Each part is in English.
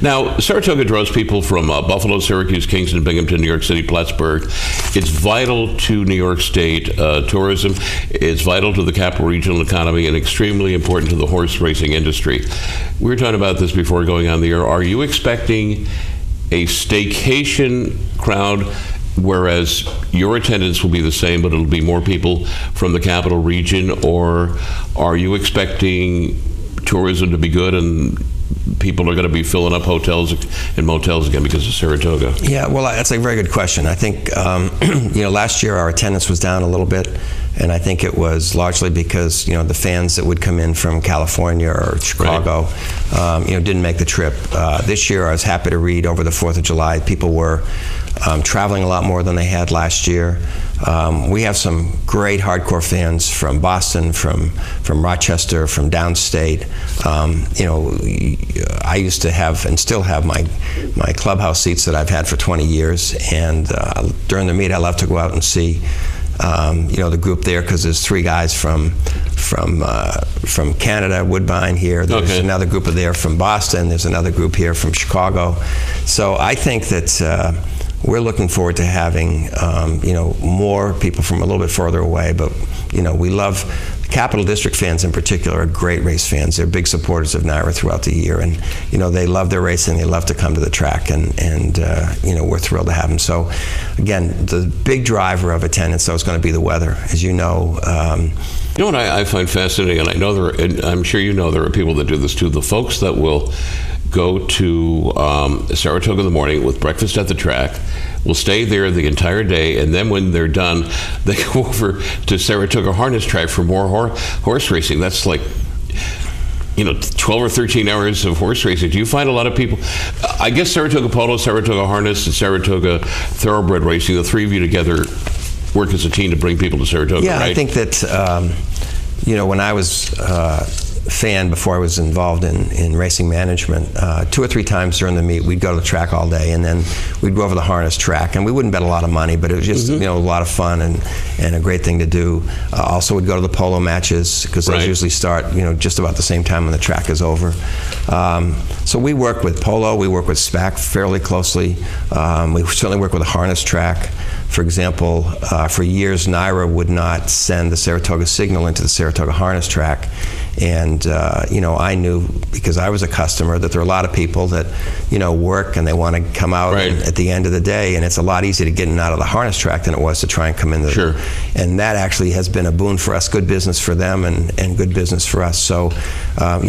Now, Saratoga draws people from Buffalo, Syracuse, Kingston, Binghamton, New York City, Plattsburgh. It's vital to New York State tourism. It's vital to the capital regional economy and extremely important to the horse racing industry. We were talking about this before going on the air. Are you expecting a staycation crowd, whereas your attendance will be the same, but it'll be more people from the capital region? Or are you expecting tourism to be good and people are going to be filling up hotels and motels again because of Saratoga? Yeah, well, that's a very good question. I think, last year our attendance was down a little bit, and I think it was largely because, the fans that would come in from California or Chicago, didn't make the trip. This year I was happy to read over the 4th of July, people were traveling a lot more than they had last year. We have some great hardcore fans from Boston, from Rochester, from downstate. I used to have and still have my clubhouse seats that I've had for 20 years, and during the meet I love to go out and see the group there, because there's 3 guys from Canada, Woodbine here. There's another group there from Boston. There's another group here from Chicago. So I think that we're looking forward to having more people from a little bit further away. But we love Capital District fans in particular are great race fans. They're big supporters of NYRA throughout the year, and they love their racing. They love to come to the track, and we're thrilled to have them. So again, the big driver of attendance though is going to be the weather, as you know. You know what I find fascinating, and I know and I'm sure there are people that do this too. The folks that will go to Saratoga in the morning with breakfast at the track, will stay there the entire day, and then when they're done, they go over to Saratoga Harness Track for more horse racing. That's like 12 or 13 hours of horse racing. Do you find a lot of people? I guess Saratoga Polo, Saratoga Harness, and Saratoga Thoroughbred Racing, the 3 of you together work as a team to bring people to Saratoga, yeah, right? I think that, when I was fan before I was involved in racing management, 2 or 3 times during the meet we'd go to the track all day, and then we'd go over the harness track, and we wouldn't bet a lot of money, but it was just a lot of fun and a great thing to do. Also we'd go to the polo matches, because those usually start just about the same time when the track is over. So we work with polo, we work with SPAC fairly closely. We certainly work with the harness track. For example, for years NYRA would not send the Saratoga signal into the Saratoga harness track, and I knew, because I was a customer, that there are a lot of people that work and they want to come out at the end of the day, and it's a lot easier to get in and out of the harness track than it was to try and come in. And that actually has been a boon for us, good business for them and good business for us. So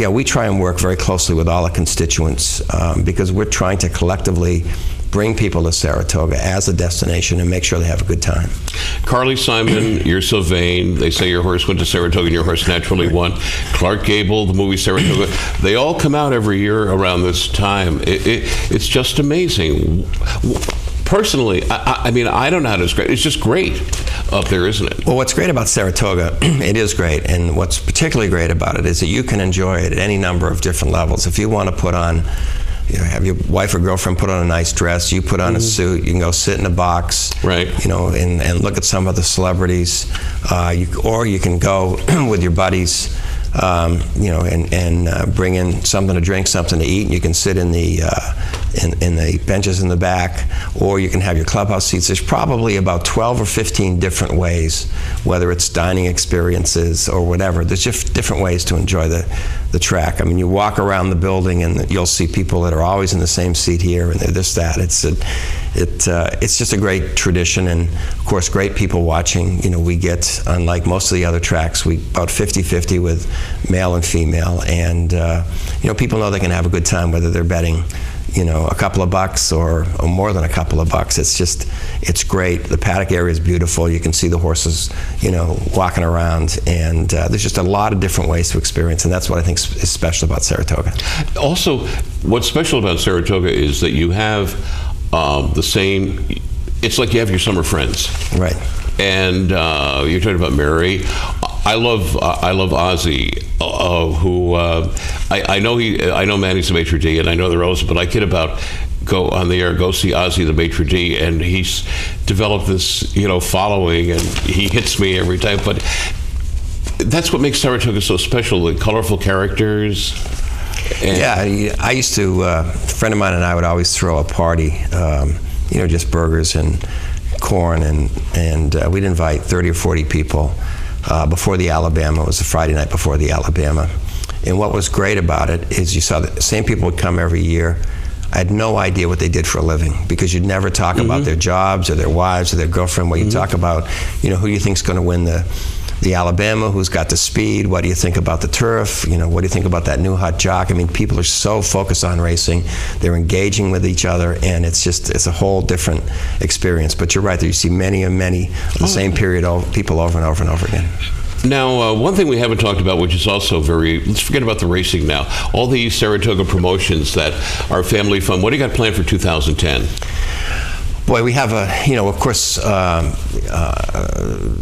we try and work very closely with all the constituents, because we're trying to collectively bring people to Saratoga as a destination and make sure they have a good time. Carly Simon, You're So Vain, They Say Your Horse Went to Saratoga and Your Horse Naturally Won, Clark Gable, the movie Saratoga, they all come out every year around this time. It's just amazing. Personally, I don't know how to describe it. It's just great up there, isn't it? Well, what's great about Saratoga, it is great, and what's particularly great about it is that you can enjoy it at any number of different levels. If you want to put on, have your wife or girlfriend put on a nice dress, you put on a suit, you can go sit in a box, and look at some of the celebrities, or you can go with your buddies, and bring in something to drink, something to eat, and you can sit in the benches in the back, or you can have your clubhouse seats. There's probably about 12 or 15 different ways, whether it's dining experiences or whatever. There's just different ways to enjoy the track. I mean, you walk around the building and you'll see people that are always in the same seat here, and they're this, that. It's just a great tradition, and of course great people watching. We get, unlike most of the other tracks, we about 50-50 with male and female, and people know they can have a good time whether they're betting a couple of bucks or more than a couple of bucks. It's great. The paddock area is beautiful. You can see the horses walking around, and there's just a lot of different ways to experience, and that's what I think is special about Saratoga. Also, what's special about Saratoga is that you have it's like you have your summer friends. Right. And you're talking about Mary. I love Ozzy, who I know Manny's the maitre d', and I know the Rose, but I kid about go see Ozzy the maitre d', and he's developed this following, and he hits me every time. But that's what makes Saratoga so special, the colorful characters. Yeah, I used to, a friend of mine and I would always throw a party, just burgers and corn, and we'd invite 30 or 40 people before the Alabama. It was a Friday night before the Alabama. And what was great about it is you saw the same people would come every year. I had no idea what they did for a living, because you'd never talk about their jobs or their wives or their girlfriend. What you talk about, who you think's going to win the Alabama, who's got the speed, what do you think about the turf, what do you think about that new hot jock? I mean, people are so focused on racing, they're engaging with each other, and it's a whole different experience. But you're right, you see many of the same period people over and over and over again. Now, one thing we haven't talked about, which is also let's forget about the racing now, all the Saratoga promotions that are family fun. What do you got planned for 2010? Boy, we have of course,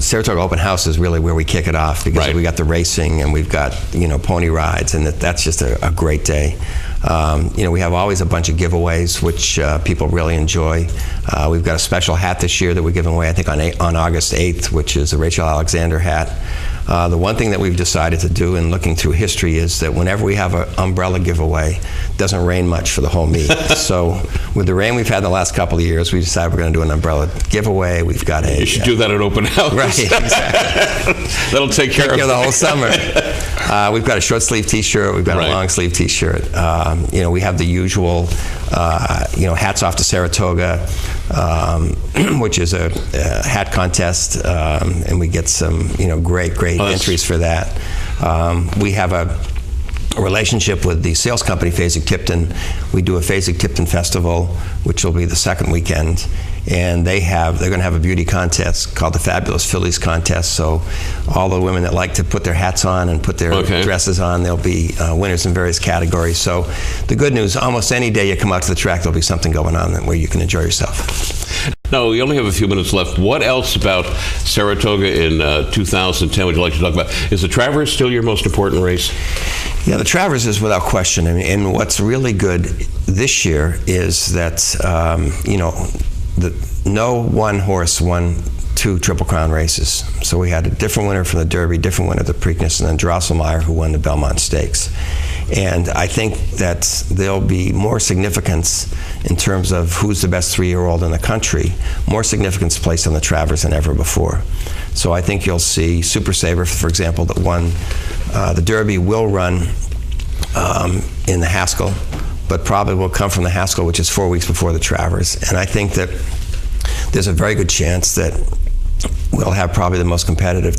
Saratoga Open House is really where we kick it off, because we got the racing and we've got, pony rides, and that's just a great day. We have always a bunch of giveaways, which people really enjoy. We've got a special hat this year that we're giving away, I think, on August 8th, which is a Rachel Alexander hat. The one thing that we've decided to do in looking through history is that whenever we have an umbrella giveaway, it doesn't rain much for the whole meet. So with the rain we've had the last couple of years, we decided we're going to do an umbrella giveaway. We've got You should do that at open house. Right, exactly. That'll take care of the whole summer. We've got a short sleeve T-shirt. We've got a long sleeve T-shirt. We have the usual, hats off to Saratoga, which is a hat contest, and we get some, great entries for that. We have a relationship with the sales company Fasig-Tipton. We do a Fasig-Tipton festival, which will be the second weekend, and they're going to have a beauty contest called the Fabulous Fillies Contest. So all the women that like to put their hats on and put their dresses on, they'll be winners in various categories. So the good news, almost any day you come out to the track, there'll be something going on where you can enjoy yourself. No, we only have a few minutes left. What else about Saratoga in 2010 would you like to talk about? Is the Travers still your most important race? Yeah, the Travers is without question. I mean, and what's really good this year is that, no one horse won 2 Triple Crown races. So we had a different winner from the Derby, different winner of the Preakness, and then Drosselmeyer, who won the Belmont Stakes. And I think that there'll be more significance in terms of who's the best 3-year-old in the country, more significance placed on the Travers than ever before. So I think you'll see Super Saver, for example, that won the Derby, will run in the Haskell, but probably will come from the Haskell, which is 4 weeks before the Travers. And I think that there's a very good chance that we'll have probably the most competitive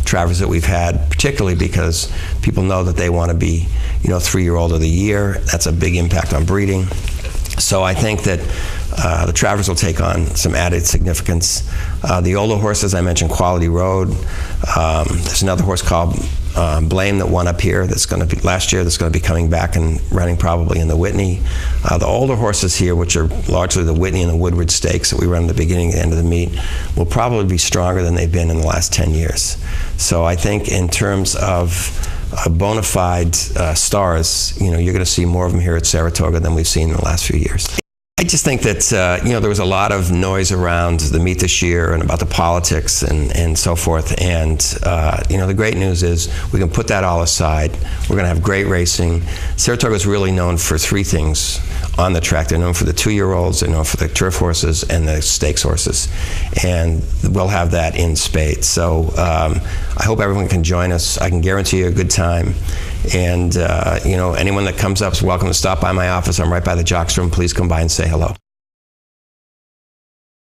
Travers that we've had, particularly because people know that they want to be, 3-year-old of the year. That's a big impact on breeding. So I think that the Travers will take on some added significance. The older horses, I mentioned Quality Road. There's another horse called Blame that won up here that's going to be last year, that's going to be coming back and running probably in the Whitney. The older horses here, which are largely the Whitney and the Woodward Stakes that we run at the beginning and the end of the meet, will probably be stronger than they've been in the last 10 years. So I think in terms of bona fide stars, you're going to see more of them here at Saratoga than we've seen in the last few years. I just think that, there was a lot of noise around the meet this year and about the politics and so forth. And, the great news is we can put that all aside. We're going to have great racing. Saratoga is really known for 3 things on the track. They're known for the 2-year-olds, they're known for the turf horses, and the stakes horses. And we'll have that in spades. So I hope everyone can join us. I can guarantee you a good time. And, anyone that comes up is welcome to stop by my office. I'm right by the jocks room. Please come by and say hello.